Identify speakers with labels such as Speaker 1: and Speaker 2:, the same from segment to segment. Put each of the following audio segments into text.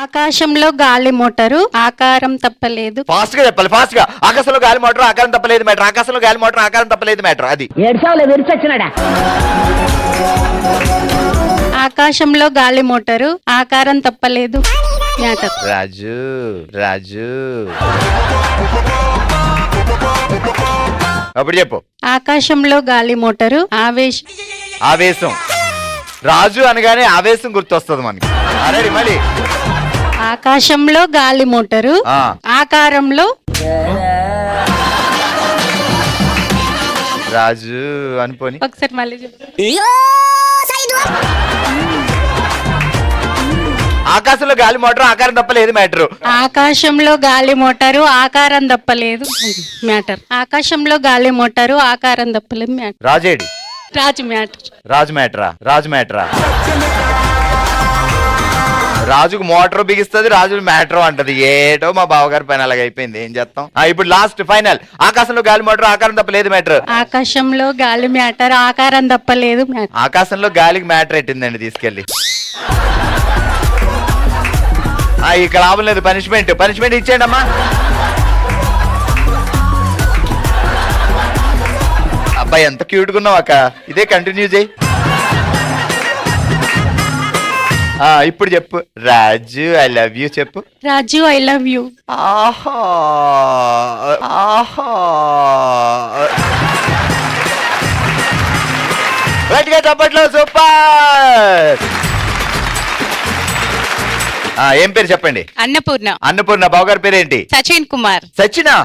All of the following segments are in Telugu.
Speaker 1: ఆకాశంలో గాలి మోటారు ఆకారం తప్పలేదు.
Speaker 2: ఫాస్ట్ గా చెప్పాలి, ఫాస్ట్ గా. ఆకాశంలో గాలి మోటార్ ఆకారం తప్పలేదు మ్యాటర్. ఆకాశంలో గాలి మోటార్ ఆకారం తప్పలేదు మ్యాటర్. అది
Speaker 1: ఆకాశంలో గాలి మోటారు ఆకారం తప్పలేదు మ్యాటర్.
Speaker 2: రాజు రాజు అప్పుడు చెప్పు.
Speaker 1: ఆకాశంలో గాలి మోటారు
Speaker 2: ఆవేశం. రాజు అనగానే ఆవేశం గుర్తొస్తుంది మనకి. రెడీ మళ్ళీ.
Speaker 1: ఆకాశంలో గాలి మోటారు ఆకారంలో
Speaker 2: రాజు అనుకోని
Speaker 1: ఒకసారి మళ్ళీ చెప్పు.
Speaker 2: ఆకాశంలో గాలి మోటార్ ఆకారం తప్పలేదు మ్యాటర్.
Speaker 1: ఆకాశంలో గాలి మోటారు ఆకారం తప్పలేదు మ్యాటర్. ఆకాశంలో గాలి మోటారు ఆకారం తప్పలేదు మ్యాటర్.
Speaker 2: రాజేడి
Speaker 1: రాజు మ్యాటర్.
Speaker 2: రాజు మ్యాటరా? రాజు మ్యాటరా? రాజుకు మోటార్ బిగిస్తుంది, రాజు మ్యాటర్ అంటది. ఏటో మా బావగారి పైన అలాగ అయిపోయింది, ఏం చేస్తాం. ఇప్పుడు లాస్ట్ ఫైనల్. ఆకాశంలో గాలి మోటార్ ఆకారం తప్పలేదు మ్యాటర్.
Speaker 1: ఆకాశంలో గాలి మ్యాటర్ ఆకారం తప్పలేదు మ్యాటర్.
Speaker 2: ఆకాశంలో గాలికి మ్యాటర్ ఎట్టిందండి తీసుకెళ్ళి. ఇక్కడ లాభం లేదు. పనిష్మెంట్ ఇచ్చేయండి అమ్మా. అబ్బాయి ఎంత క్యూట్ గా ఉన్నావు అక్క. ఇదే కంటిన్యూ చేయి. ఇప్పుడు చెప్పు. రాజు ఐ లవ్ యూ చెప్పు.
Speaker 1: రాజు ఐ లవ్ యూ.
Speaker 2: ఆహా ఆహా. గట్టిగా చప్పట్లో. సూపర్. ఏం పేరు చెప్పండి?
Speaker 1: అన్నపూర్ణ.
Speaker 2: అన్నపూర్ణ. బావగారి పేరేంటి?
Speaker 1: సచిన్ కుమార్.
Speaker 2: సచినా.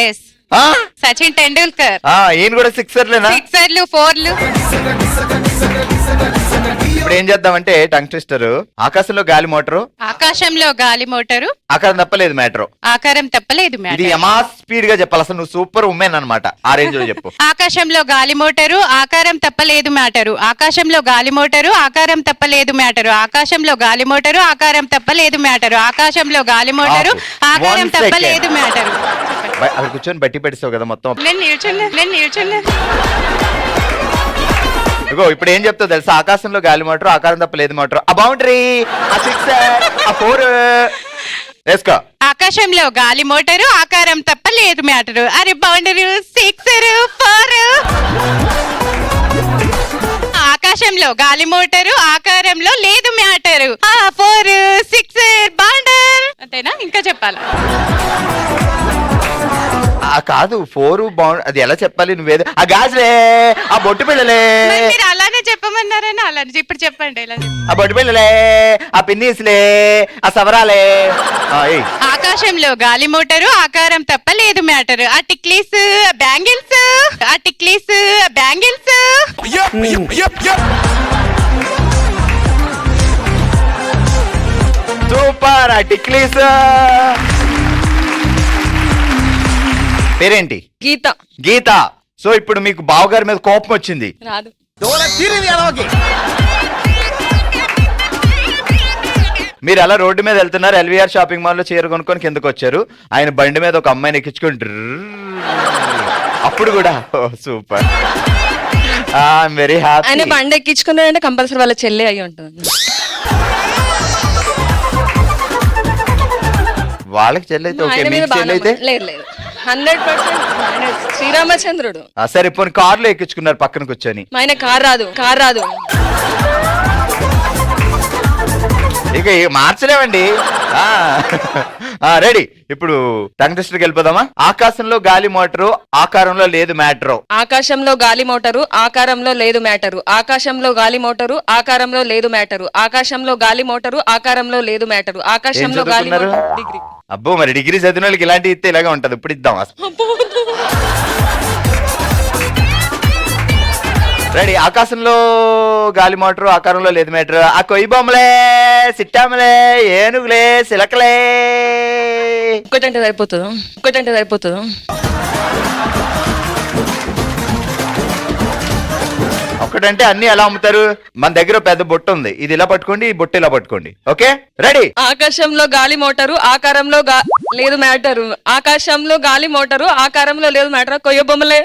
Speaker 1: ఎస్. సచిన్ టెండూల్కర్.
Speaker 2: ఈయన కూడా సిక్సర్లేనా?
Speaker 1: సిక్సర్లు 4లు.
Speaker 2: ఇప్పుడు ఏం చేద్దామంటే టంగ్ ట్విస్టర్. ఆకాశంలో గాలి మోటారు
Speaker 1: ఆకాశంలో గాలి మోటారు
Speaker 2: ఆకారం తప్పలేదు మ్యాటర్.
Speaker 1: ఆకారం తప్పలేదు మ్యాటర్.
Speaker 2: ఇది యమా స్పీడ్ గా చెప్పాలి. అసలు నువ్వు సూపర్ ఉమెన్ అన్నమాట. ఆ రేంజ్ లో చెప్పు.
Speaker 1: ఆకాశంలో గాలి మోటారు ఆకారం తప్పలేదు మ్యాటరు. ఆకాశంలో గాలి మోటారు ఆకారం తప్పలేదు మ్యాటరు. ఆకాశంలో గాలి మోటారు ఆకారం తప్పలేదు మ్యాటరు. ఆకాశంలో గాలి మోటారు ఆకారం తప్పలేదు మ్యాటరు.
Speaker 2: అక్కడ కూర్చొని బట్టి పెట్టిస్తావు కదా మొత్తం.
Speaker 1: నేను నిల్చున్నా.
Speaker 2: ఇగో ఇప్పుడు ఏం చెప్తావు తెలుసా? ఆకాశంలో గాలి మోటారు ఆకారం తప్పలేదు మోటారు. ఆ బౌండరీ, ఆ 6, ఆ 4 వేసుకో.
Speaker 1: ఆకాశంలో గాలి మోటారు ఆకారం తప్పలేదు మ్యాటరు. అరే బౌండరీ 6, 4. ఆకాశంలో గాలి మోటారు ఆకారంలో లేదు మ్యాటరు. 4, 6 బౌండర్. అంతేనా? ఇంకా చెప్పాలా?
Speaker 2: కాదు 4 బౌండ్. అది ఎలా చెప్పాలి? నువ్వేదో ఆ గాజులే, ఆ బొట్టు పిల్లలే.
Speaker 1: మీరు అలానే చెప్పమన్నారని అలానే ఇప్పుడు చెప్పండి.
Speaker 2: ఆ బొట్టు పిల్లలే, ఆ పిన్నీసులే, ఆ సవరాలే.
Speaker 1: ఆకాశంలో గాలి మోటారు ఆకారం తప్పలేదు మ్యాటర్. ఆ టిక్లీస్, బ్యాంగిల్స్. ఆ టిక్లీస్, బ్యాంగిల్స్.
Speaker 2: సూపర్. ఆ టిక్లీస్ పేరేంటి? గీత. సో ఇప్పుడు మీకు బావగారి మీద కోపం వచ్చింది.
Speaker 1: రాదు.
Speaker 2: మీరు అలా రోడ్డు మీద వెళ్తున్నారు. ఎల్వీఆర్ షాపింగ్ మాల్ లో చీర కొనుక్కొని కిందకు వచ్చారు. ఆయన బండి మీద ఒక అమ్మాయిని ఎక్కించుకొని అప్పుడు కూడా సూపర్. Very happy.
Speaker 3: ఆయన బండి ఎక్కించుకున్నాడంటే కంపల్సరీ వాళ్ళ చెల్లి అయి ఉంటుంది.
Speaker 2: వాళ్ళకి చెల్లైతే ఓకే, మీకు చెల్లైతే
Speaker 3: లేదు 100% శ్రీరామచంద్రుడు.
Speaker 2: సరే పోనీ కార్లో ఎక్కించుకున్నారు పక్కన కూర్చొని.
Speaker 3: ఆయన కార్ రాదు.
Speaker 2: ఇక మార్చలేమండి. రెడీ. ఇప్పుడు టంగ్ ట్విస్టర్కి వెళ్ళిపోదామా? ఆకాశంలో గాలి మోటారు ఆకారంలో లేదు మ్యాటర్.
Speaker 3: ఆకాశంలో గాలి మోటారు ఆకారంలో లేదు మ్యాటరు. ఆకాశంలో గాలి మోటారు ఆకారంలో లేదు మ్యాటరు. ఆకాశంలో గాలి మోటారు ఆకారంలో లేదు మ్యాటరు. ఆకాశంలో గాలి డిగ్రీ.
Speaker 2: అబ్బో, మరి డిగ్రీ చదివిన వాళ్ళకి ఇలాంటి ఇస్తే ఇలాగే ఉంటది. ఇప్పుడు ఇద్దాం. రెడీ. ఆకాశంలో గాలి మోటారు ఆకారంలో లేదు మ్యాటర్. ఆ కొయ్యి బొమ్మలే, సిట్టాములే, ఏనుగులే, సిలకలే.
Speaker 3: ఒక్కటంటే సరిపోతుంది.
Speaker 2: ఒకటంటే అన్ని ఎలా అమ్ముతారు? మన దగ్గర పెద్ద బొట్టు ఉంది. ఇది ఇలా పట్టుకోండి, ఈ బొట్టు ఇలా పట్టుకోండి. Okay ready.
Speaker 3: ఆకాశంలో గాలి మోటారు ఆకారంలో లేదు మ్యాటరు. ఆకాశంలో గాలి మోటారు ఆకారంలో లేదు మ్యాటర్. కొయ్య బొమ్మలే.